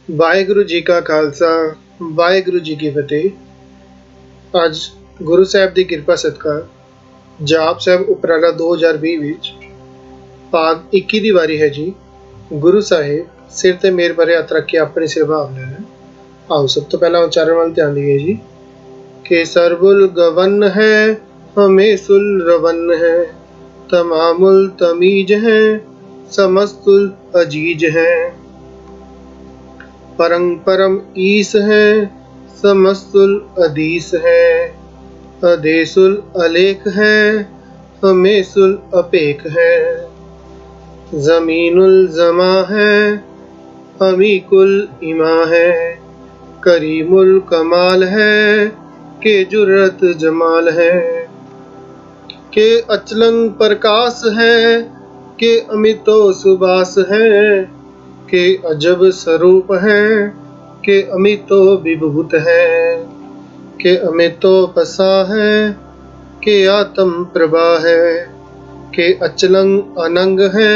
ਵਾਹਿਗੁਰੂ ਜੀ ਕਾ ਖਾਲਸਾ ਵਾਹਿਗੁਰੂ ਜੀ ਕੀ ਫਤਿਹ। ਅੱਜ ਗੁਰੂ ਸਾਹਿਬ ਦੀ ਕਿਰਪਾ ਸਦਕਾ ਜਾਪ ਸਾਹਿਬ ਉਪਰਾਲਾ 2020 ਵਿੱਚ ਭਾਗ 21 ਦੀ ਵਾਰੀ ਹੈ ਜੀ। ਗੁਰੂ ਸਾਹਿਬ ਸਿਰ ਤੇ ਮੇਰ ਭਰੇ ਹੱਥ ਰੱਖ ਕੇ ਆਪਣੀ ਸੇਵਾ ਆਪ ਲੈਣਾ। ਆਓ ਸਭ ਤੋਂ ਪਹਿਲਾਂ ਉਚਾਰਨ ਵੱਲ ਧਿਆਨ ਦਈਏ ਜੀ ਕਿ ਸਰਬੁਲ ਗਵਨ ਹੈ ਹਮੇ ਸੁਲ ਰਵਨ ਹੈ ਤਮਾਮੁਲ ਤਮੀਜ ਹੈ समस्तुल अजीज है परम परम ईस है समस्तुल अदीस है अदेसुल अलेख है हमेसुल अपेख है जमीनुल जमा है हमीकुल इमा है करीमुल कमाल है के जुर्रत जमाल है के अचलंग प्रकाश है के अमितो सुबास है के अजब स्वरूप है के अमितो विभूत है के अमितो पसा है के आत्म प्रभा है के अचलंग अनंग है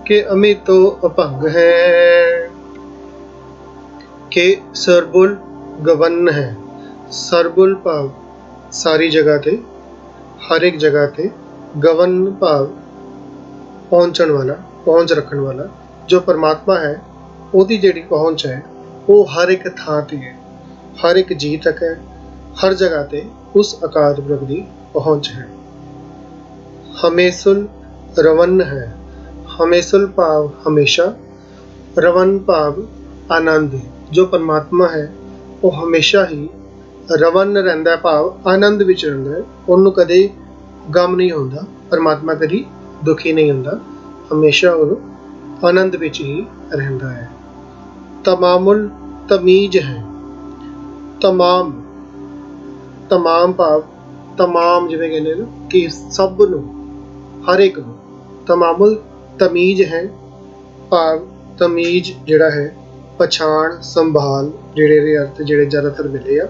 के अमितो अपंग है के सरबुल गवन है। सरबुल भाव सारी जगह ते हर एक जगह ते गवन भाव पहुँचण वाला पहुँच रखण वाला जो परमात्मा है ਉਹਦੀ ਜਿਹੜੀ ਪਹੁੰਚ ਹੈ ਉਹ ਹਰ ਇੱਕ ਥਾਂ ਤੇ ਹੈ, ਹਰ ਇੱਕ ਜੀਅ ਤੱਕ ਹੈ, ਹਰ ਜਗ੍ਹਾ ਤੇ ਉਸ ਅਕਾਲ ਪੁਰਖ ਦੀ ਪਹੁੰਚ ਹੈ। ਹਮੇਸੁਲ ਰਵਨ ਹੈ। ਹਮੇਸੁਲ ਭਾਵ ਹਮੇਸ਼ਾ, ਰਵਨ ਭਾਵ ਆਨੰਦ। ਜੋ ਪਰਮਾਤਮਾ ਹੈ ਉਹ ਹਮੇਸ਼ਾ ਹੀ ਰਵਨ ਰਹਿੰਦਾ, ਭਾਵ ਆਨੰਦ ਵਿੱਚ ਰਹਿੰਦਾ ਹੈ। ਉਹਨੂੰ ਕਦੇ ਗਮ ਨਹੀਂ ਹੁੰਦਾ। ਪਰਮਾਤਮਾ ਕਦੀ ਦੁਖੀ ਨਹੀਂ ਹੁੰਦਾ, ਹਮੇਸ਼ਾ ਉਹ ਆਨੰਦ ਵਿੱਚ ਹੀ ਰਹਿੰਦਾ ਹੈ। ਤਮਾਮੁਲ ਤਮੀਜ ਹੈ। ਤਮਾਮ, ਤਮਾਮ ਭਾਵ ਤਮਾਮ, ਜਿਵੇਂ ਕਹਿੰਦੇ ਨਾ ਕਿ ਸਭ ਨੂੰ, ਹਰ ਇੱਕ ਨੂੰ। ਤਮਾਮੁਲ ਤਮੀਜ ਹੈ ਭਾਵ ਤਮੀਜ ਜਿਹੜਾ ਹੈ ਪਛਾਣ, ਸੰਭਾਲ, ਜਿਹੜੇ ਅਰਥ ਜਿਹੜੇ ਜ਼ਿਆਦਾਤਰ ਮਿਲੇ ਆ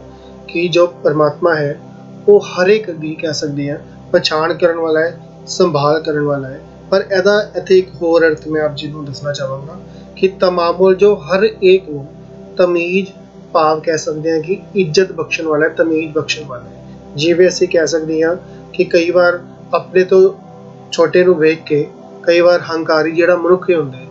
ਕਿ ਜੋ ਪਰਮਾਤਮਾ ਹੈ ਉਹ ਹਰ ਇੱਕ ਦੀ ਕਹਿ ਸਕਦੇ ਹਾਂ ਪਛਾਣ ਕਰਨ ਵਾਲਾ ਹੈ, ਸੰਭਾਲ ਕਰਨ ਵਾਲਾ ਹੈ। ਪਰ ਇਹਦਾ ਇੱਥੇ ਇੱਕ ਹੋਰ ਅਰਥ ਮੈਂ ਆਪ ਜੀ ਨੂੰ ਦੱਸਣਾ ਚਾਹਾਂਗਾ ਕਿ ਤਮਾਮੁਲ ਜੋ ਹਰ ਇੱਕ ਨੂੰ, ਤਮੀਜ਼ ਭਾਵ ਕਹਿ ਸਕਦੇ ਹਾਂ ਕਿ ਇੱਜ਼ਤ ਬਖਸ਼ਣ ਵਾਲਾ ਹੈ, ਤਮੀਜ਼ ਬਖਸ਼ਣ ਵਾਲਾ ਹੈ। ਜਿਵੇਂ ਅਸੀਂ ਕਹਿ ਸਕਦੇ ਹਾਂ ਕਿ ਕਈ ਵਾਰ ਆਪਣੇ ਤੋਂ ਛੋਟੇ ਨੂੰ ਵੇਖ ਕੇ ਕਈ ਵਾਰ ਹੰਕਾਰੀ ਜਿਹੜਾ ਮਨੁੱਖ ਹੁੰਦਾ ਹੈ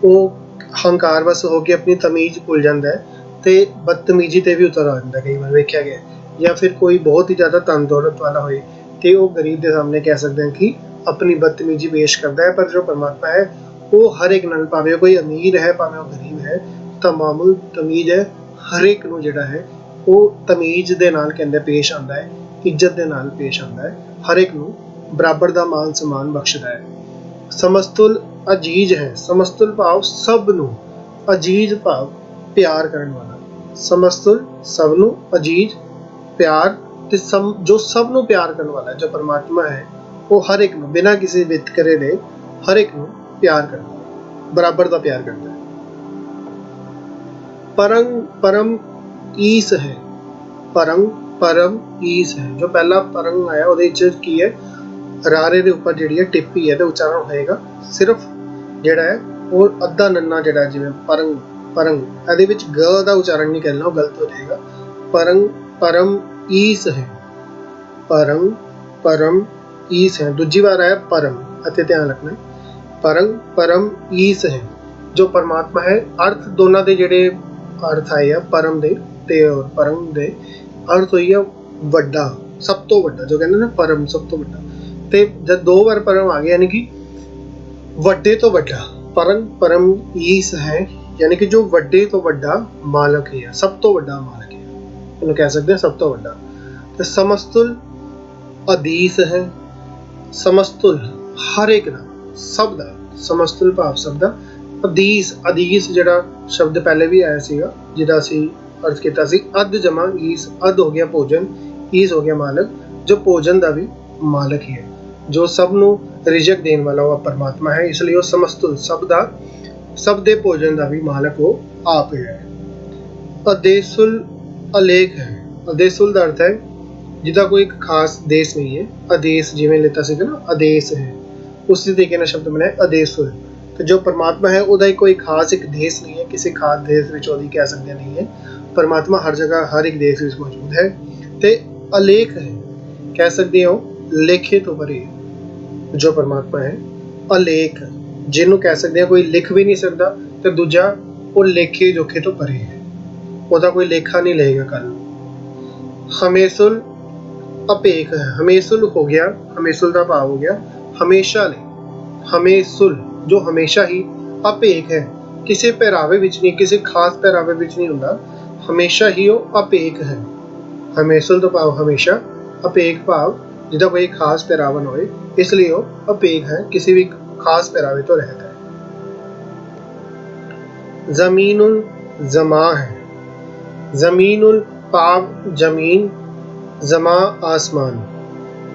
ਉਹ ਹੰਕਾਰ ਵਸ ਹੋ ਕੇ ਆਪਣੀ ਤਮੀਜ਼ ਭੁੱਲ ਜਾਂਦਾ ਹੈ ਅਤੇ ਬਦਤਮੀਜ਼ੀ 'ਤੇ ਵੀ ਉਤਰ ਆ ਜਾਂਦਾ, ਕਈ ਵਾਰ ਵੇਖਿਆ ਗਿਆ। ਜਾਂ ਫਿਰ ਕੋਈ ਬਹੁਤ ਹੀ ਜ਼ਿਆਦਾ ਧਨ ਦੌਲਤ ਵਾਲਾ ਹੋਏ ਅਤੇ ਉਹ ਗਰੀਬ ਦੇ ਸਾਹਮਣੇ ਕਹਿ ਸਕਦੇ ਹਾਂ ਕਿ ਆਪਣੀ ਬਦਤਮੀਜ਼ੀ ਪੇਸ਼ ਕਰਦਾ ਹੈ। ਪਰ ਜੋ ਪਰਮਾਤਮਾ ਹੈ ਉਹ ਹਰ ਇੱਕ ਨਾਲ, ਭਾਵੇਂ ਕੋਈ ਅਮੀਰ ਹੈ ਭਾਵੇਂ ਉਹ ਗਰੀਬ ਹੈ, ਤਮਾਮੁਲ ਤਮੀਜ਼ ਹੈ। ਹਰ ਇੱਕ ਨੂੰ ਜਿਹੜਾ ਹੈ ਉਹ ਤਮੀਜ਼ ਦੇ ਨਾਲ ਕਹਿੰਦੇ ਪੇਸ਼ ਆਉਂਦਾ ਹੈ, ਇੱਜ਼ਤ ਦੇ ਨਾਲ ਪੇਸ਼ ਆਉਂਦਾ ਹੈ। ਹਰ ਇੱਕ ਨੂੰ ਬਰਾਬਰ ਦਾ ਮਾਨ ਸਨਮਾਨ ਬਖਸ਼ਦਾ ਹੈ। ਸਮਸਤੁਲ ਅਜੀਜ਼ ਹੈ। ਸਮਸਤੁਲ ਭਾਵ ਸਭ ਨੂੰ, ਅਜੀਜ਼ ਭਾਵ ਪਿਆਰ ਕਰਨ ਵਾਲਾ। ਸਮਸਤੁਲ ਸਭ ਨੂੰ, ਅਜੀਜ਼ ਪਿਆਰ, ਤੇ ਜੋ ਸਭ ਨੂੰ ਪਿਆਰ ਕਰਨ ਵਾਲਾ ਜੋ ਪਰਮਾਤਮਾ ਹੈ ਉਹ ਹਰ ਇੱਕ ਨੂੰ ਬਿਨਾਂ ਕਿਸੇ ਵਿਤਕਰੇ ਦੇ ਹਰ ਇੱਕ ਨੂੰ ਪਿਆਰ ਕਰਦਾ, ਬਰਾਬਰ ਦਾ ਪਿਆਰ ਕਰਦਾ ਹੈ। ਪਰਮ ਪਰਮ ਈਸ ਹੈ। ਪਰਮ ਪਰਮ ਈਸ ਹੈ। ਜੋ ਪਹਿਲਾ ਪਰਮ ਆਇਆ ਉਹਦੇ 'ਚ ਕੀ ਹੈ, ਰਾਰੇ ਦੇ ਉੱਪਰ ਜਿਹੜੀ ਹੈ ਟਿੱਪੀ ਹੈ ਤੇ ਉਚਾਰਨ ਹੋਏਗਾ ਸਿਰਫ ਜਿਹੜਾ ਹੈ ਉਹ ਅੱਧਾ ਨੰਨਾ, ਜਿਹੜਾ ਜਿਵੇਂ ਪਰੰਗ ਪਰੰਗ, ਇਹਦੇ ਵਿੱਚ ਗ ਦਾ ਉਚਾਰਨ ਨਹੀਂ ਕਰਨਾ, ਉਹ ਗਲਤ ਹੋ ਜਾਏਗਾ। ਪਰੰਗ ਪਰਮ ਈਸ ਹੈ। ਪਰਮ ਪਰਮ ਈਸ ਹੈ। ਦੂਜੀ ਵਾਰ ਆਇਆ ਪਰਮ, ਅਤੇ ਧਿਆਨ ਰੱਖਣਾ ਪਰਮ ਪਰਮ ਈਸ ਹੈ। ਜੋ ਪਰਮਾਤਮਾ ਹੈ, ਅਰਥ ਦੋਨਾਂ ਦੇ ਜਿਹੜੇ ਅਰਥ ਆਏ ਆ ਪਰਮ ਦੇ ਤੇ ਪਰਮ ਦੇ, ਅਰਥ ਹੋਈ ਆ ਵੱਡਾ, ਸਭ ਤੋਂ ਵੱਡਾ। ਜੋ ਕਹਿੰਦੇ ਨਾ ਪਰਮ ਸਭ ਤੋਂ ਵੱਡਾ, ਤੇ ਜਦ ਦੋ ਵਾਰ ਪਰਮ ਆ ਗਿਆ ਯਾਨੀ ਕਿ ਵੱਡੇ ਤੋਂ ਵੱਡਾ। ਪਰਮ ਪਰਮ ਈਸ ਹੈ ਯਾਨੀ ਕਿ ਜੋ ਵੱਡੇ ਤੋਂ ਵੱਡਾ ਮਾਲਕ ਹੈ, ਸਭ ਤੋਂ ਵੱਡਾ ਮਾਲਕ ਹੈ, ਇਹਨੂੰ ਕਹਿ ਸਕਦੇ ਹਾਂ ਸਭ ਤੋਂ ਵੱਡਾ। ਤੇ ਸਮਸਤੁਲ ਅਦੀਸ ਹੈ। ਸਮਸਤੁਲ ਹਰ ਇੱਕ ਦਾ, ਸਭ ਦਾ। ਸਮਸਤੁਲ ਭਾਵ ਸਭ ਦਾ। ਅਦੀਸ, ਅਦੀਸ ਜਿਹੜਾ ਸ਼ਬਦ ਪਹਿਲੇ ਵੀ ਆਇਆ ਸੀਗਾ ਜਿਹਦਾ ਅਸੀਂ ਅਰਥ ਕੀਤਾ ਸੀ ਅੱਧ ਜਮਾ ਈਸ। ਅੱਧ ਹੋ ਗਿਆ ਭੋਜਨ, ਈਸ ਹੋ ਗਿਆ ਮਾਲਕ। ਜੋ ਭੋਜਨ ਦਾ ਵੀ ਮਾਲਕ ਹੀ ਹੈ, ਜੋ ਸਭ ਨੂੰ ਰਿਜ਼ਕ ਦੇਣ ਵਾਲਾ ਉਹ ਪਰਮਾਤਮਾ ਹੈ। ਇਸ ਲਈ ਉਹ ਸਮਸਤੁਲ ਸਭ ਦਾ, ਸਭ ਦੇ ਭੋਜਨ ਦਾ ਵੀ ਮਾਲਕ ਉਹ ਆਪ ਹੈ। ਅਦੇਸੁਲ ਅਲੇਖ ਹੈ। ਅਦੇਸੁਲ ਦਾ ਅਰਥ ਹੈ ਜਿਹਦਾ ਕੋਈ ਇੱਕ ਖਾਸ ਦੇਸ਼ ਨਹੀਂ ਹੈ। ਆਦੇਸ਼ ਜਿਵੇਂ ਲਿੱਤਾ ਸੀਗਾ ਨਾ, ਆਦੇਸ਼ ਹੈ, ਉਸੇ ਤਰੀਕੇ ਨਾਲ ਸ਼ਬਦ ਬਣਿਆ ਆਦੇਸੁਲ। ਤੇ ਜੋ ਪਰਮਾਤਮਾ ਹੈ ਉਹਦਾ ਕੋਈ ਖਾਸ ਇੱਕ ਦੇਸ਼ ਨਹੀਂ ਹੈ, ਕਿਸੇ ਖਾਸ ਦੇਸ਼ ਵਿੱਚ ਉਹਦੀ ਕਹਿ ਸਕਦੇ ਨਹੀਂ ਹੈ। ਪਰਮਾਤਮਾ ਹਰ ਜਗ੍ਹਾ ਹਰ ਇੱਕ ਦੇਸ਼ ਵਿੱਚ ਮੌਜੂਦ ਹੈ ਤੇ ਅਲੇਖ ਹੈ, ਕਹਿ ਸਕਦੇ ਹੋ ਲੇਖੇ ਤੋਂ ਪਰੇ। ਜੋ ਪਰਮਾਤਮਾ ਹੈ ਅਲੇਖ, ਜਿਹਨੂੰ ਕਹਿ ਸਕਦੇ ਹਾਂ ਕੋਈ ਲਿਖ ਵੀ ਨਹੀਂ ਸਕਦਾ, ਤੇ ਦੂਜਾ ਉਹ ਲੇਖੇ ਜੋਖੇ ਤੋਂ ਪਰੇ ਹੈ, ਉਹਦਾ ਕੋਈ ਲੇਖਾ ਨਹੀਂ ਲਏਗਾ ਕੱਲ ਨੂੰ। ਹਮੇਸ਼ੁਲ ਅਪੇਖ ਹੈ, ਹਮੇਸ਼ੁਲ ਹੋ ਗਿਆ, ਹਮੇਸ਼ੁਲ ਦਾ ਭਾਵ ਹੋ ਗਿਆ ਹਮੇਸ਼ਾ ਲਈ। ਹਮੇਸ਼ੁਲ ਜੋ ਹਮੇਸ਼ਾ ਹੀ, ਅਪੇਖ ਹੈ ਕਿਸੇ ਪਹਿਰਾਵੇ ਵਿੱਚ ਨਹੀਂ, ਕਿਸੇ ਖਾਸ ਪਹਿਰਾਵੇ ਵਿੱਚ ਨਹੀਂ ਹੁੰਦਾ, ਹਮੇਸ਼ਾ ਹੀ ਉਹ ਅਪੇਖ ਹੈ। ਹਮੇਸ਼ੁਲ ਦਾ ਭਾਵ ਹਮੇਸ਼ਾ, ਅਪੇਖ ਭਾਵ ਜਿਹਦਾ ਕੋਈ ਖਾਸ ਪਹਿਰਾਵਾ ਨਾ ਹੋਏ, ਇਸ ਲਈ ਉਹ ਅਪੇਖ ਹੈ, ਕਿਸੇ ਵੀ ਖਾਸ ਪਹਿਰਾਵੇ ਤੋਂ ਰਹਿਤ ਹੈ। ਜ਼ਮੀनुल ਜ਼ਮਾ ਹੈ, ਜ਼ਮੀनुल ਭਾਵ ਜ਼ਮੀਨ, ਜ਼ਮਾ ਆਸਮਾਨ,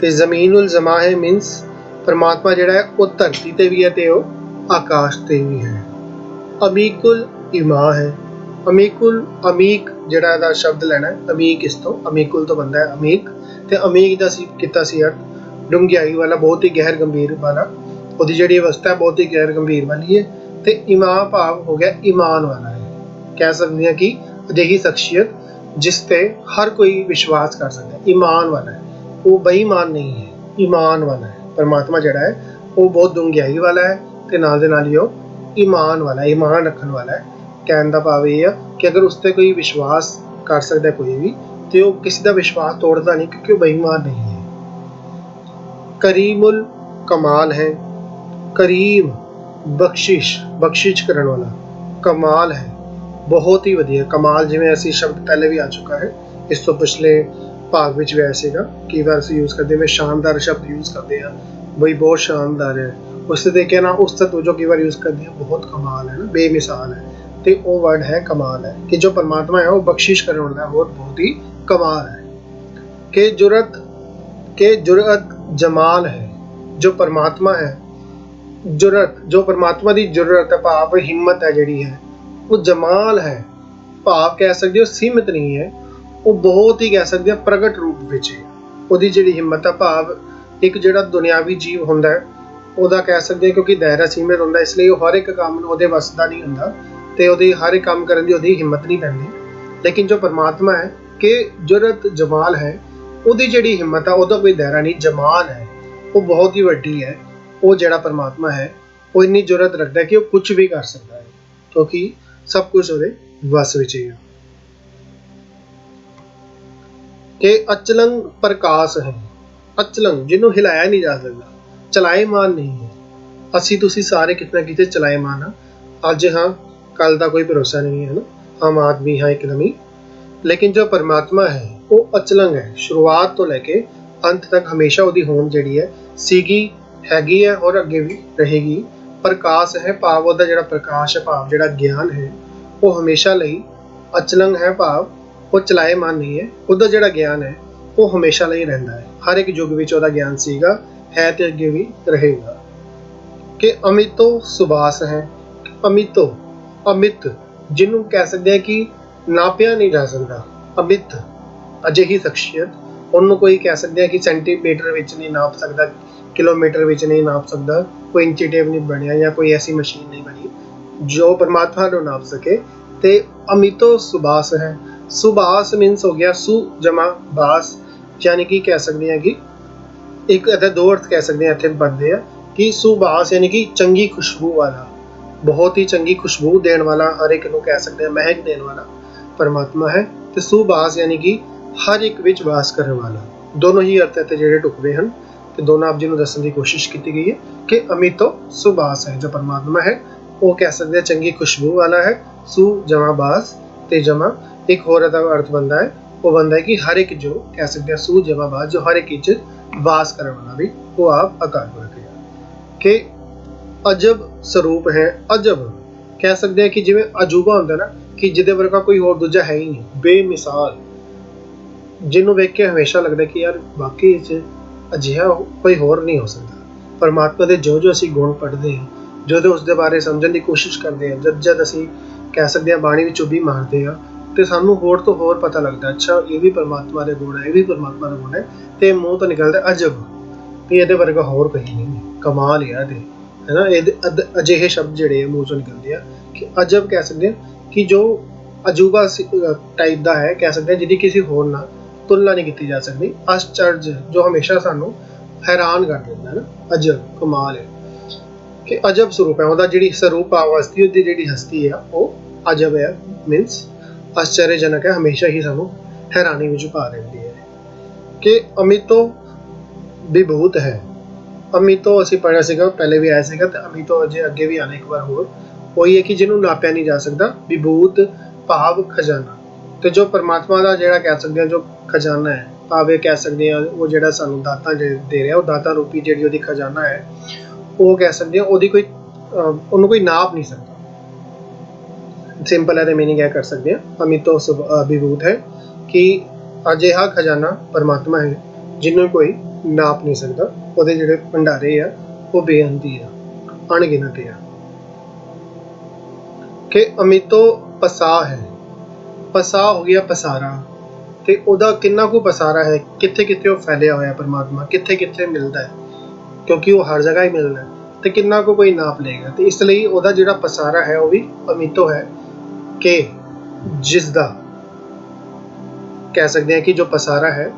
ਤੇ ਜ਼ਮੀनुल ਜ਼ਮਾ ਹੈ ਮੀਨਸ ਪਰਮਾਤਮਾ ਜਿਹੜਾ ਹੈ ਉਹ ਧਰਤੀ ਤੇ ਵੀ ਹੈ ਤੇ ਉਹ ਆਕਾਸ਼ ਤੇ ਵੀ ਹੈ। ਅਮੀਕੁਲ ਇਮਾ ਹੈ, ਅਮੀਕੁਲ ਅਮੀਕ ਜਿਹੜਾ ਇਹਦਾ ਸ਼ਬਦ ਲੈਣਾ ਹੈ, ਅਮੀਕ ਇਸ ਤੋਂ ਅਮੀਕੁਲ ਤੋਂ ਬਣਦਾ ਹੈ ਅਮੀਕ, ਤੇ ਅਮੀਕ ਦਾ ਸੀ ਕੀਤਾ ਸੀ ਅਰਥ ਡੂੰਘਾਈ ਵਾਲਾ, ਬਹੁਤ ਹੀ ਗਹਿਰ ਗੰਭੀਰ ਵਾਲਾ, ਉਹਦੀ ਜਿਹੜੀ ਅਵਸਥਾ ਬਹੁਤ ਹੀ ਗਹਿਰ ਗੰਭੀਰ ਵਾਲੀ ਹੈ। ਤੇ ਇਮਾ ਭਾਵ ਹੋ ਗਿਆ ਈਮਾਨ ਵਾਲਾ ਹੈ, ਕਹਿ ਸਕਦੇ ਹਾਂ ਕਿ ਅਜਿਹੀ ਸ਼ਖਸੀਅਤ ਜਿਸ ਤੇ ਹਰ ਕੋਈ ਵਿਸ਼ਵਾਸ ਕਰ ਸਕਦਾ ਹੈ, ਈਮਾਨ ਵਾਲਾ ਹੈ, ਉਹ ਬੇਈਮਾਨ ਨਹੀਂ ਹੈ, ਈਮਾਨ ਵਾਲਾ ਹੈ। ਪਰਮਾਤਮਾ ਜਿਹੜਾ ਹੈ ਉਹ ਬਹੁਤ ਡੂੰਘਾਈ ਵਾਲਾ ਹੈ ਤੇ ਨਾਲ ਦੇ ਨਾਲ ਹੀ ਉਹ ਈਮਾਨ ਵਾਲਾ, ਈਮਾਨ ਰੱਖਣ ਵਾਲਾ ਹੈ। ਕਹਿਣ ਦਾ ਭਾਵ ਇਹ ਆ ਕਿ ਅਗਰ ਉਸ ਤੇ ਕੋਈ ਵਿਸ਼ਵਾਸ ਕਰ ਸਕਦਾ ਕੋਈ ਵੀ, ਤੇ ਉਹ ਕਿਸੇ ਦਾ ਵਿਸ਼ਵਾਸ ਤੋੜਦਾ ਨਹੀਂ, ਕਿਉਂਕਿ ਉਹ ਬੇਈਮਾਨ ਨਹੀਂ ਹੈ। ਕਰੀਮੁਲ ਕਮਾਲ ਹੈ, ਕਰੀਮ ਬਖਸ਼ਿਸ਼ ਕਰਨ ਵਾਲਾ, ਕਮਾਲ ਹੈ ਬਹੁਤ ਹੀ ਵਧੀਆ। ਕਮਾਲ ਜਿਵੇਂ ਅਸੀਂ ਸ਼ਬਦ ਪਹਿਲੇ ਵੀ ਆ ਚੁੱਕਾ ਹੈ, ਇਸ ਤੋਂ ਪਿਛਲੇ ਭਾਗ ਵਿੱਚ ਵੀ ਆਇਆ ਸੀਗਾ, ਕਈ ਵਾਰ ਅਸੀਂ ਯੂਜ਼ ਕਰਦੇ ਹਾਂ ਸ਼ਾਨਦਾਰ ਸ਼ਬਦ ਯੂਜ਼ ਕਰਦੇ ਹਾਂ, ਬਈ ਬਹੁਤ ਸ਼ਾਨਦਾਰ ਹੈ। ਉਸ ਤੇ ਦੇਖਿਆ ਨਾ ਉਸ ਤੱਕ ਜੋ ਕਈ ਵਾਰ ਯੂਜ਼ ਕਰਦੇ ਹਾਂ ਬਹੁਤ ਕਮਾਲ ਹੈ ਨਾ, ਬੇਮਿਸਾਲ ਹੈ, ਤੇ ਉਹ ਵਰਡ ਹੈ ਕਮਾਲ ਹੈ, ਕਿ ਜੋ ਪਰਮਾਤਮਾ ਹੈ ਉਹ ਬਖਸ਼ਿਸ਼ ਕਰਨ ਵਾਲਾ ਹੋਰ ਬਹੁਤ ਹੀ ਕਮਾਲ ਹੈ। ਕਿ जुर्रत जमाल है, जो परमात्मा है जुर्रत, जो परमात्मा की जुर्रत है भाव हिम्मत है जिहड़ी है, वो जमाल है भाव कह सकते हो सीमित नहीं है, वो बहुत ही कह सकते हो प्रगट रूप विच है। ਉਹਦੀ ਜਿਹੜੀ ਹਿੰਮਤ ਹੈ ਭਾਵ ਇੱਕ ਜਿਹੜਾ ਦੁਨਿਆਵੀ ਜੀਵ ਹੁੰਦਾ ਹੈ ਉਹਦਾ ਕਹਿ ਸਕਦੇ ਹਾਂ, ਕਿਉਂਕਿ ਦਾਇਰਾ ਸੀਮਿਤ ਹੁੰਦਾ, ਇਸ ਲਈ ਉਹ ਹਰ ਇੱਕ ਕੰਮ ਨੂੰ ਉਹਦੇ ਵੱਸ ਦਾ ਨਹੀਂ ਹੁੰਦਾ ਤੇ ਉਹਦੀ ਹਰ ਇੱਕ ਕੰਮ ਕਰਨ ਦੀ ਉਹਦੀ ਹਿੰਮਤ ਨਹੀਂ ਪੈਂਦੀ। ਲੇਕਿਨ ਜੋ ਪਰਮਾਤਮਾ ਹੈ ਕਿ जुर्रत जमाल है, ਉਹਦੀ ਜਿਹੜੀ ਹਿੰਮਤ ਆ ਉਹਦਾ ਕੋਈ ਦਾਇਰਾ ਨਹੀਂ, ਜਮਾਲ ਹੈ, ਉਹ ਬਹੁਤ ਹੀ ਵੱਡੀ ਹੈ। ਉਹ ਜਿਹੜਾ ਪਰਮਾਤਮਾ ਹੈ ਉਹ ਇੰਨੀ ਜੁਰਤ ਰੱਖਦਾ ਹੈ ਕਿ ਉਹ ਕੁਝ ਵੀ ਕਰ ਸਕਦਾ ਹੈ, ਕਿਉਂਕਿ ਸਭ ਕੁਝ ਉਹਦੇ ਵੱਸ ਵਿੱਚ ਹੀ ਹੈ। ਕਿ ਅਚਲੰਗ ਪ੍ਰਕਾਸ਼ ਹੈ, ਅਚਲੰਗ ਜਿਹਨੂੰ ਹਿਲਾਇਆ ਨਹੀਂ ਜਾ ਸਕਦਾ, ਚਲਾਏਮਾਨ ਨਹੀਂ ਹੈ। ਅਸੀਂ ਤੁਸੀਂ ਸਾਰੇ ਕਿਤੇ ਨਾ ਕਿਤੇ ਚਲਾਏਮਾਨ ਹਾਂ, ਅੱਜ ਹਾਂ ਕੱਲ ਦਾ ਕੋਈ ਭਰੋਸਾ ਨਹੀਂ ਹੈ ਨਾ, ਆਮ ਆਦਮੀ ਹਾਂ ਇੱਕਦਮ ਹੀ। ਲੇਕਿਨ ਜੋ ਪਰਮਾਤਮਾ ਹੈ ਉਹ ਅਚਲੰਗ ਹੈ, ਸ਼ੁਰੂਆਤ ਤੋਂ ਲੈ ਕੇ ਅੰਤ ਤੱਕ ਹਮੇਸ਼ਾ ਉਹਦੀ ਹੋਂਦ ਜਿਹੜੀ ਹੈ ਸੀਗੀ, ਹੈਗੀ ਹੈ ਔਰ ਅੱਗੇ ਵੀ ਰਹੇਗੀ। ਪ੍ਰਕਾਸ਼ ਹੈ ਭਾਵ ਉਹਦਾ ਜਿਹੜਾ ਪ੍ਰਕਾਸ਼ ਹੈ ਭਾਵ ਜਿਹੜਾ ਗਿਆਨ ਹੈ ਉਹ ਹਮੇਸ਼ਾ ਲਈ ਅਚਲੰਗ ਹੈ ਭਾਵ ਉਹ ਚਲਾਏਮਾਨ ਨਹੀਂ ਹੈ। ਉਹਦਾ ਜਿਹੜਾ ਗਿਆਨ ਹੈ ਉਹ ਹਮੇਸ਼ਾ ਲਈ ਰਹਿੰਦਾ ਹੈ, ਹਰ ਇੱਕ ਯੁੱਗ ਵਿੱਚ ਉਹਦਾ ਗਿਆਨ ਸੀਗਾ, ਹੈ ਤੇ ਅੱਗੇ ਵੀ ਰਹੇਗਾ। ਕਿ ਅਮਿਤੋ ਸੁਬਾਸ ਹੈ, ਅਮਿਤੋ ਅਮਿਤ ਜਿਹਨੂੰ ਕਹਿ ਸਕਦੇ ਹਾਂ ਕਿ ਨਾਪਿਆ ਨਹੀਂ ਜਾ ਸਕਦਾ, ਅਮਿਤ ਅਜਿਹੀ ਸ਼ਖਸੀਅਤ, ਉਹਨੂੰ ਕੋਈ ਕਹਿ ਸਕਦੇ ਹਾਂ ਕਿ ਸੈਂਟੀਮੀਟਰ ਵਿੱਚ ਨਹੀਂ ਨਾਪ ਸਕਦਾ, ਕਿਲੋਮੀਟਰ ਵਿੱਚ ਨਹੀਂ ਨਾਪ ਸਕਦਾ, ਕੋਈ ਇੰਚੀ ਟੇਪ ਨਹੀਂ ਬਣਿਆ ਜਾਂ ਕੋਈ ਐਸੀ ਮਸ਼ੀਨ ਨਹੀਂ ਬਣੀ ਜੋ ਪਰਮਾਤਮਾ ਨੂੰ ਨਾਪ ਸਕੇ। ਤੇ ਅਮਿਤੋ ਸੁਬਾਸ ਹੈ, ਸੁਬਾਸ ਮੀਨਸ ਹੋ ਗਿਆ ਸੁ ਜਮਾ ਬਾਸ, ਯਾਨੀ ਕਿ ਕਹਿ ਸਕਦੇ ਹਾਂ ਕਿ ਇੱਕ ਇੱਥੇ ਦੋ ਅਰਥ ਕਹਿ ਸਕਦੇ ਹਾਂ ਇੱਥੇ ਬਣਦੇ ਆ ਕਿ ਸੁਬਾਸ ਯਾਨੀ ਕਿ ਚੰਗੀ ਖੁਸ਼ਬੂ ਵਾਲਾ, ਬਹੁਤ ਹੀ ਚੰਗੀ ਖੁਸ਼ਬੂ ਦੇਣ ਵਾਲਾ, ਹਰ ਇੱਕ ਨੂੰ ਕਹਿ ਸਕਦੇ ਹਾਂ ਮਹਿਕ ਦੇਣ ਵਾਲਾ ਪਰਮਾਤਮਾ ਹੈ। ਤੇ ਸੁਬਾਸ ਯਾਨੀ ਕਿ ਹਰ ਇੱਕ ਵਿੱਚ ਵਾਸ ਕਰਨ ਵਾਲਾ, ਦੋਨੋਂ ਹੀ ਅਰਥ ਇੱਥੇ ਜਿਹੜੇ ਢੁਕਵੇਂ ਹਨ ਤੇ ਦੋਨੋਂ ਆਪ ਜੀ ਨੂੰ ਦੱਸਣ ਦੀ ਕੋਸ਼ਿਸ਼ ਕੀਤੀ ਗਈ ਹੈ ਕਿ ਅਮਿਤੋ ਸੁਬਾਸ ਹੈ, ਜੋ ਪਰਮਾਤਮਾ ਹੈ ਉਹ ਕਹਿ ਸਕਦੇ ਚੰਗੀ ਖੁਸ਼ਬੂ ਵਾਲਾ ਹੈ। ਸੁ ਜਮਾ ਬਾਸ ਤੇ ਜਮਾ ਇੱਕ ਹੋਰ ਦਾ ਅਰਥ ਬਣਦਾ ਹੈ, ਉਹ ਬਣਦਾ ਹੈ ਕਿ ਹਰ ਇੱਕ ਜੋ ਕਹਿ ਸਕਦੇ ਹਾਂ ਸੁ ਜਮਾ ਬਾਸ, ਜੋ ਹਰ ਇੱਕ ਵਿੱਚ ਵਾਸ ਕਰਨ ਵਾਲਾ ਵੀ ਉਹ ਆਪ ਅਕਾਲ ਪੁਰਖ ਹੈ। ਕਿ ਅਜਬ ਸਰੂਪ ਹੈ, ਅਜਬ ਕਹਿ ਸਕਦੇ ਹਾਂ ਕਿ ਜਿਵੇਂ ਅਜੂਬਾ ਹੁੰਦਾ ਨਾ, ਕਿ ਜਿਹਦੇ ਵਰਗਾ ਕੋਈ ਹੋਰ ਦੂਜਾ ਹੈ ਹੀ ਨਹੀਂ, ਬੇਮਿਸਾਲ, ਜਿਹਨੂੰ ਵੇਖ ਕੇ ਹਮੇਸ਼ਾ ਲੱਗਦਾ ਕਿ ਯਾਰ ਵਾਕਈ ਵਿੱਚ ਅਜਿਹਾ ਕੋਈ ਹੋਰ ਨਹੀਂ ਹੋ ਸਕਦਾ। ਪਰਮਾਤਮਾ ਦੇ ਜੋ ਅਸੀਂ ਗੁਣ ਪੜ੍ਹਦੇ ਹਾਂ, ਜਦੋਂ ਉਸ ਦੇ ਬਾਰੇ ਸਮਝਣ ਦੀ ਕੋਸ਼ਿਸ਼ ਕਰਦੇ ਹਾਂ, ਜਦ ਅਸੀਂ ਕਹਿ ਸਕਦੇ ਹਾਂ ਬਾਣੀ ਵਿੱਚ ਚੁੱਭੀ ਮਾਰਦੇ ਹਾਂ, ਤੇ ਸਾਨੂੰ ਹੋਰ ਤੋਂ ਹੋਰ ਪਤਾ ਲੱਗਦਾ, ਅੱਛਾ ਇਹ ਵੀ ਪਰਮਾਤਮਾ ਦੇ ਗੁਣ ਹੈ, ਇਹ ਵੀ ਪਰਮਾਤਮਾ ਦਾ ਗੁਣ ਹੈ, ਤੇ ਮੂੰਹ ਤੋਂ ਨਿਕਲਦਾ ਅਜਬ, ਵੀ ਇਹਦੇ ਵਰਗਾ ਹੋਰ ਕहीं ਨਹੀਂ, ਕਮਾਲ ਹੈ ਇਹਦੇ, है ना। ਅਜਿਹੇ ਸ਼ਬਦ ਜਿਹੜੇ ਆ ਮੂੰਹ ਚੋਂ ਨਿਕਲਦੇ ਆ ਕਿ ਅਜਬ ਕਹਿ ਸਕਦੇ ਹਾਂ ਕਿ ਜੋ ਅਜੂਬਾ ਟਾਈਪ ਦਾ ਹੈ, ਕਹਿ ਸਕਦੇ ਹਾਂ ਜਿਹਦੀ ਕਿਸੇ ਹੋਰ ਨਾਲ ਤੁਲਨਾ ਨਹੀਂ ਕੀਤੀ ਜਾ ਸਕਦੀ। ਆਸ਼ਚਰਜ ਜੋ ਹਮੇਸ਼ਾ ਸਾਨੂੰ ਹੈਰਾਨ ਕਰ ਦਿੰਦਾ ਹੈ ਨਾ, ਅਜਬ ਕਮਾਲ ਹੈ ਕਿ ਅਜਬ ਸਰੂਪ ਹੈ ਉਹਦਾ, ਜਿਹੜੀ ਸਰੂਪ ਅਵਸਥੀ ਉਹਦੀ ਜਿਹੜੀ ਹਸਤੀ ਆ ਉਹ ਅਜਬ ਹੈ, ਮੀਨਸ ਆਸ਼ਚਰਜਨਕ ਹੈ, ਹਮੇਸ਼ਾ ਹੀ ਸਾਨੂੰ ਹੈਰਾਨੀ ਵਿੱਚ ਪਾ ਦਿੰਦੀ ਹੈ। ਕਿ ਅਮਿਤੋ ਵਿਭੂਤ ਹੈ। ਅਮਿਤੋ ਅਸੀਂ ਪੜ੍ਹਿਆ ਸੀਗਾ, ਪਹਿਲੇ ਵੀ ਆਇਆ ਸੀਗਾ, ਤੇ ਅਮਿਤੋ ਅਜੇ ਅੱਗੇ ਵੀ ਆਣਾ ਇੱਕ ਵਾਰ ਹੋਰ। ਉਹੀ ਹੈ ਕਿ ਜਿਹਨੂੰ ਨਾਪਿਆ ਨਹੀਂ ਜਾ ਸਕਦਾ। ਵਿਭੂਤ ਭਾਵ ਖਜ਼ਾਨਾ, ਤੇ ਜੋ ਪਰਮਾਤਮਾ ਦਾ ਜਿਹੜਾ ਕਹਿ ਸਕਦੇ ਹਾਂ ਜੋ ਖਜ਼ਾਨਾ ਹੈ, ਭਾਵ ਇਹ ਕਹਿ ਸਕਦੇ ਹਾਂ ਉਹ ਜਿਹੜਾ ਸਾਨੂੰ ਦਾਤਾਂ ਦੇ ਰਿਹਾ, ਉਹ ਦਾਤਾ ਰੂਪੀ ਜਿਹੜੀ ਉਹਦੀ ਖਜ਼ਾਨਾ ਹੈ, ਉਹ ਕਹਿ ਸਕਦੇ ਹਾਂ ਉਹਦੀ ਕੋਈ ਉਹਨੂੰ ਕੋਈ ਨਾਪ ਨਹੀਂ ਸਕਦਾ। ਸਿੰਪਲ ਇਹਦੇ ਮੀਨਿੰਗ ਇਹ ਕਰ ਸਕਦੇ ਹਾਂ ਅਮਿਤੋ ਵਿਭੂਤ ਹੈ ਕਿ ਅਜਿਹਾ ਖਜ਼ਾਨਾ ਪਰਮਾਤਮਾ ਹੈ ਜਿਹਨੂੰ ਕੋਈ ਨਾਪ ਨਹੀਂ ਸਕਦਾ। ਉਹਦੇ ਜਿਹੜੇ ਭੰਡਾਰੇ ਆ ਉਹ ਬੇਅੰਤੀ ਆ, ਅਣਗਿਣਤ ਆ। ਕਿ ਅਮਿਤੋ ਪਸਾਹ ਹੈ। ਪਸਾਹ ਹੋ ਗਿਆ ਪਸਾਰਾ, ਤੇ ਉਹਦਾ ਕਿੰਨਾ ਕੁ ਪਸਾਰਾ ਹੈ, ਕਿੱਥੇ ਕਿੱਥੇ ਉਹ ਫੈਲਿਆ ਹੋਇਆ ਪਰਮਾਤਮਾ, ਕਿੱਥੇ ਕਿੱਥੇ ਮਿਲਦਾ ਹੈ, ਕਿਉਂਕਿ ਉਹ ਹਰ ਜਗ੍ਹਾ ਹੀ ਮਿਲਦਾ ਹੈ, ਤੇ ਕਿੰਨਾ ਕੁ ਕੋਈ ਨਾਪ ਲਏਗਾ। ਤੇ ਇਸ ਲਈ ਉਹਦਾ ਜਿਹੜਾ ਪਸਾਰਾ ਹੈ ਉਹ ਵੀ ਅਮਿਤੋ ਹੈ, ਕਿ ਜਿਸ ਦਾ ਕਹਿ ਸਕਦੇ ਹਾਂ ਕਿ ਜੋ ਪਸਾਰਾ ਹੈ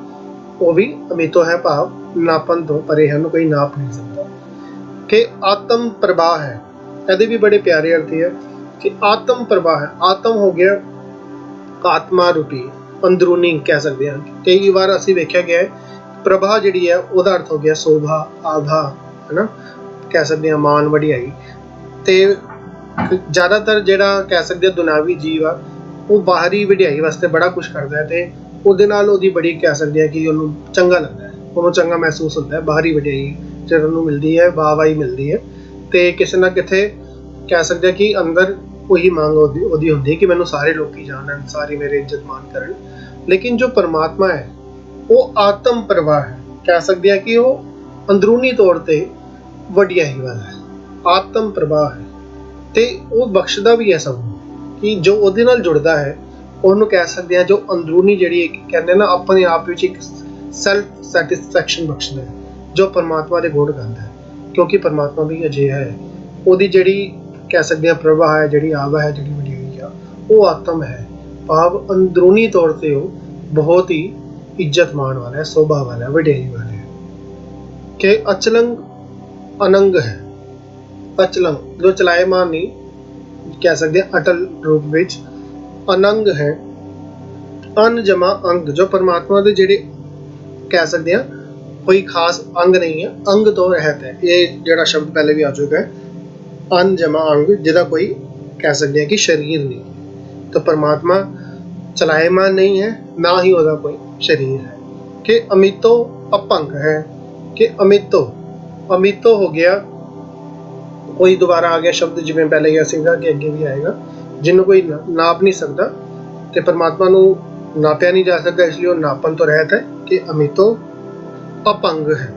ਉਹ ਵੀ ਅਮਿਤੋ ਹੈ, ਭਾਵ ਨਾਪਣ ਤੋਂ ਪਰੇ ਹਨ, ਕੋਈ ਨਾਪ ਨਹੀਂ ਸਕਦਾ। ਕਿ ਆਤਮ ਪ੍ਰਵਾਹ ਹੈ। ਇਹਦੇ ਵੀ ਬੜੇ ਪਿਆਰੇ ਅਰਥ ਹੈ ਕਿ ਆਤਮ ਪ੍ਰਵਾਹ ਹੈ। ਆਤਮ ਹੋ ਗਿਆ ਆਤਮਾ ਰੂਪੀ ਅੰਦਰੂਨੀ, ਕਹਿ ਸਕਦੇ ਹਾਂ। ਕਈ ਵਾਰ ਅਸੀਂ ਵੇਖਿਆ ਗਿਆ ਹੈ ਪ੍ਰਭਾ ਜਿਹੜੀ ਹੈ ਉਹਦਾ ਅਰਥ ਹੋ ਗਿਆ ਸੋਭਾ, ਆਭਾ, ਹੈ ਨਾ, ਕਹਿ ਸਕਦੇ ਹਾਂ ਮਾਨ, ਵਡਿਆਈ। ਤੇ ਜ਼ਿਆਦਾਤਰ ਜਿਹੜਾ ਕਹਿ ਸਕਦੇ ਹਾਂ ਦੁਨਾਵੀ ਜੀਵ ਆ ਉਹ ਬਾਹਰੀ ਵਡਿਆਈ ਵਾਸਤੇ ਬੜਾ ਕੁਛ ਕਰਦਾ ਹੈ, ਤੇ ਉਹਦੇ ਨਾਲ ਉਹਦੀ ਬੜੀ ਕਹਿ ਸਕਦੇ ਹਾਂ ਕਿ ਉਹਨੂੰ ਚੰਗਾ ਲੱਗਦਾ ਹੈ, ਉਹਨੂੰ ਚੰਗਾ ਮਹਿਸੂਸ ਹੁੰਦਾ ਹੈ। ਬਾਹਰੀ ਵਡਿਆਈ ਜਦੋਂ ਉਹਨੂੰ ਮਿਲਦੀ ਹੈ, ਵਾਹਵਾਹੀ ਮਿਲਦੀ ਹੈ, ਤੇ ਕਿਸੇ ਨਾ ਕਿਤੇ ਕਹਿ ਸਕਦੇ ਹਾਂ ਕਿ ਅੰਦਰ ਉਹੀ ਮੰਗ ਉਹਦੀ ਹੁੰਦੀ ਹੈ ਕਿ ਮੈਨੂੰ ਸਾਰੇ ਲੋਕੀ ਜਾਣਨ, ਸਾਰੇ ਮੇਰੇ ਇੱਜ਼ਤ ਮਾਨ ਕਰਨ। ਲੇਕਿਨ ਜੋ ਪਰਮਾਤਮਾ ਹੈ ਉਹ ਆਤਮ ਪ੍ਰਵਾਹ ਹੈ, ਕਹਿ ਸਕਦੇ ਹਾਂ ਕਿ ਉਹ ਅੰਦਰੂਨੀ ਤੌਰ ਤੇ ਵਡਿਆਈ ਵਾਲਾ ਹੈ, ਆਤਮ ਪ੍ਰਵਾਹ ਹੈ, ਤੇ ਉਹ ਬਖਸ਼ਦਾ ਵੀ ਹੈ ਸਭ ਨੂੰ। ਕਿ ਜੋ ਉਹਦੇ ਨਾਲ ਜੁੜਦਾ ਹੈ ਉਹਨੂੰ ਕਹਿ ਸਕਦੇ ਹਾਂ ਜੋ ਅੰਦਰੂਨੀ ਜਿਹੜੀ ਕਹਿੰਦੇ ਨਾ ਆਪਣੇ ਆਪ ਵਿੱਚ ਇੱਕ ਸੈਲਫ ਸੈਟਿਸਫੈਕਸ਼ਨ ਬਖਸ਼ਦਾ ਹੈ, ਜੋ ਪਰਮਾਤਮਾ ਦੇ ਗੁਣ ਗਾਉਂਦਾ ਹੈ। ਕਿਉਂਕਿ ਪਰਮਾਤਮਾ ਵੀ ਅਜਿਹਾ ਹੈ, ਉਹਦੀ ਜਿਹੜੀ ਕਹਿ ਸਕਦੇ ਹਾਂ ਪ੍ਰਭਾ ਹੈ, ਜਿਹੜੀ ਆਵਾ ਹੈ, ਜਿਹੜੀ ਵਡਿਆਈ ਆ, ਉਹ ਆਤਮ ਹੈ, ਭਾਵ ਅੰਦਰੂਨੀ ਤੌਰ ਤੇ ਉਹ ਬਹੁਤ ਹੀ ਇੱਜ਼ਤ ਮਾਣ ਵਾਲਾ ਹੈ, ਸੋਭਾ ਵਾਲਾ ਹੈ, ਵਡਿਆਈ ਵਾਲਾ ਹੈ। ਕਿ ਅਚਲੰਗ ਅਨੰਗ ਹੈ। ਅਚਲੰਗ ਜੋ ਚਲਾਇਮਾਨ ਨਹੀਂ, ਕਹਿ ਸਕਦੇ ਹਾਂ ਅਟਲ ਰੂਪ ਵਿੱਚ। ਅਨੰਗ ਹੈ ਅਨ ਜਮਾ ਅੰਗ, ਜੋ ਪਰਮਾਤਮਾ ਦੇ ਜਿਹੜੇ ਕਹਿ ਸਕਦੇ ਹਾਂ ਕੋਈ ਖਾਸ ਅੰਗ ਨਹੀਂ ਹੈ, ਅੰਗ ਤੋਂ ਰਹਿਤ ਹੈ। ਇਹ ਜਿਹੜਾ ਸ਼ਬਦ ਪਹਿਲੇ ਵੀ ਆ ਚੁੱਕਾ ਹੈ, ਅਨ ਜਮਾ ਅੰਗ, ਜਿਹਦਾ ਕੋਈ ਕਹਿ ਸਕਦੇ ਹਾਂ ਕਿ ਸਰੀਰ ਨਹੀਂ। ਤਾਂ ਪਰਮਾਤਮਾ ਚਲਾਇਮਾਨ ਨਹੀਂ ਹੈ, ਨਾ ਹੀ ਉਹਦਾ ਕੋਈ ਸਰੀਰ ਹੈ। ਕਿ ਅਮਿਤੋ ਅਪੰਗ ਹੈ। ਕਿ ਅਮਿਤੋ ਹੋ ਗਿਆ, ਕੋਈ ਦੁਬਾਰਾ ਆ ਗਿਆ ਸ਼ਬਦ, ਜਿਵੇਂ ਪਹਿਲੇ ਗਿਆ ਸੀਗਾ ਕਿ ਅੱਗੇ ਵੀ ਆਏਗਾ, ਜਿਹਨੂੰ ਕੋਈ ਨਾਪ ਨਹੀਂ ਸਕਦਾ, ਤੇ ਪਰਮਾਤਮਾ ਨੂੰ ਨਾਪਿਆ ਨਹੀਂ ਜਾ ਸਕਦਾ, ਇਸ ਲਈ ਉਹ ਨਾਪਣ ਤੋਂ ਰਹਿਤ ਹੈ। ਕਿ ਅਮਿਤੋ ਅਪੰਗ ਹੈ।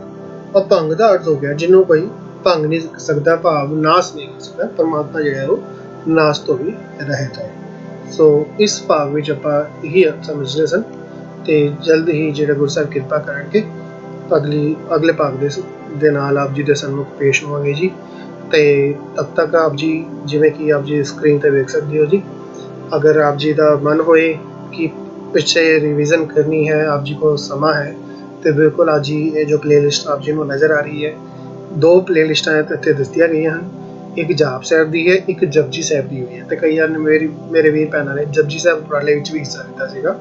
ਅਪੰਗ ਦਾ ਅਰਥ ਹੋ ਗਿਆ ਜਿਹਨੂੰ ਕੋਈ ਭੰਗ ਨਹੀਂ ਸਕਦਾ, ਭਾਵ ਨਾਸ ਨਹੀਂ ਕਰ ਸਕਦਾ। ਪਰਮਾਤਮਾ ਜਿਹੜਾ ਉਹ ਨਾਸ ਤੋਂ ਵੀ ਰਹਿਤ ਹੈ। ਸੋ ਇਸ ਭਾਗ ਵਿੱਚ ਆਪਾਂ ਇਹੀ ਸਮਝਦੇ ਸਨ, ਤੇ ਜਲਦ ਹੀ ਜਿਹੜਾ ਗੁਰੂ ਸਾਹਿਬ ਕਿਰਪਾ ਕਰਨਗੇ ਅਗਲੇ ਭਾਗ ਦੇ ਨਾਲ ਆਪ ਜੀ ਦੇ ਸਨਮੁਖ ਪੇਸ਼ ਹੋਵਾਂਗੇ ਜੀ। ਤੇ ਤਬ ਤੱਕ ਆਪ ਜੀ ਜਿਵੇਂ ਕਿ ਆਪ ਜੀ ਸਕਰੀਨ ਤੇ ਵੇਖ ਸਕਦੇ ਹੋ ਜੀ, ਅਗਰ ਆਪ ਜੀ ਦਾ ਮਨ ਹੋਏ ਕਿ ਪਿੱਛੇ ਰਿਵੀਜ਼ਨ ਕਰਨੀ ਹੈ, ਆਪ ਜੀ को ਸਮਾਂ ਹੈ, ਤੇ ਬਿਲਕੁਲ ਅੱਜ ਜੀ ਇਹ ਜੋ ਪਲੇਲਿਸਟ ਆਪ ਜੀ ਨੂੰ ਨਜ਼ਰ ਆ ਰਹੀ ਹੈ, 2 ਪਲੇਲਿਸਟਾਂ ਇੱਥੇ ਦੱਸੀਆਂ ਗਈਆਂ ਹਨ। ਇੱਕ ਜਾਪ ਸਾਹਿਬ ਦੀ ਹੈ, ਇੱਕ ਜਪਜੀ ਸਾਹਿਬ ਦੀ ਹੋਈ ਹੈ। ਤੇ ਕਈਆਂ ਨੇ ਮੇਰੇ ਵੀਰ ਭੈਣਾਂ ਨੇ ਜਪਜੀ ਸਾਹਿਬ ਉਪਰਾਲੇ ਵਿੱਚ ਵੀ ਹਿੱਸਾ ਲਿੱਤਾ ਸੀਗਾ,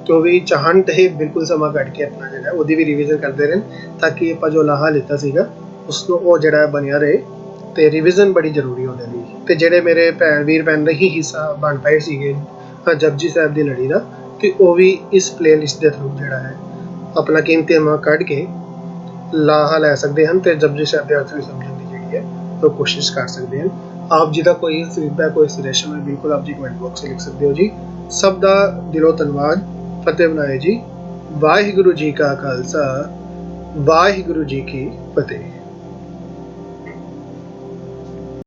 ਤੇ ਉਹ ਵੀ ਚਾਹਣ ਤੇ ਬਿਲਕੁਲ ਸਮਾਂ ਕੱਢ ਕੇ ਆਪਣਾ ਜਿਹੜਾ ਉਹਦੀ ਵੀ ਰਿਵੀਜ਼ਨ ਕਰਦੇ ਰਹਿਣ, ਤਾਂ ਕਿ ਆਪਾਂ ਜੋ ਲਾਹਾ ਲਿੱਤਾ ਸੀਗਾ ਉਸਨੂੰ ਉਹ ਜਿਹੜਾ ਬਣਿਆ ਰਹੇ। ਤੇ ਰਿਵੀਜ਼ਨ ਬੜੀ ਜ਼ਰੂਰੀ ਉਹਦੇ ਲਈ। ਤੇ ਜਿਹੜੇ ਮੇਰੇ ਵੀਰ ਭੈਣ ਨਹੀਂ ਹਿੱਸਾ ਬਣ ਪਾਏ ਸੀਗੇ ਜਪਜੀ ਸਾਹਿਬ ਦੀ ਲੜੀ ਦਾ, ਤੇ ਉਹ ਵੀ ਇਸ ਪਲੇਲਿਸਟ ਦੇ ਥਰੂ ਜਿਹੜਾ ਹੈ ਆਪਣਾ ਕੀਮਤੀ ਸਮਾਂ ਕੱਢ ਕੇ ਲਾਹਾ ਲੈ ਸਕਦੇ ਹਨ, ਤੇ ਜਪਜੀ ਸਾਹਿਬ ਦੇ ਅਰਥ ਵੀ ਸਮਝਣ ਦੀ ਜਿਹੜੀ ਹੈ ਉਹ ਕੋਸ਼ਿਸ਼ ਕਰ ਸਕਦੇ ਹਨ। ਆਪ ਜੀ ਦਾ ਕੋਈ ਫੀਡਬੈਕ, ਕੋਈ ਸੁਜੈਸ਼ਨ ਹੈ, ਬਿਲਕੁਲ ਆਪ ਜੀ ਕਮੈਂਟ ਬਾਕਸ 'ਚ ਲਿਖ ਸਕਦੇ ਹੋ ਜੀ। ਸਭ ਦਾ ਦਿਲੋਂ ਧੰਨਵਾਦ। ਫਤਿਹ ਬਣਾਏ ਜੀ। ਵਾਹਿਗੁਰੂ ਜੀ ਕਾ ਖਾਲਸਾ, ਵਾਹਿਗੁਰੂ ਜੀ ਕੀ ਫਤਿਹ।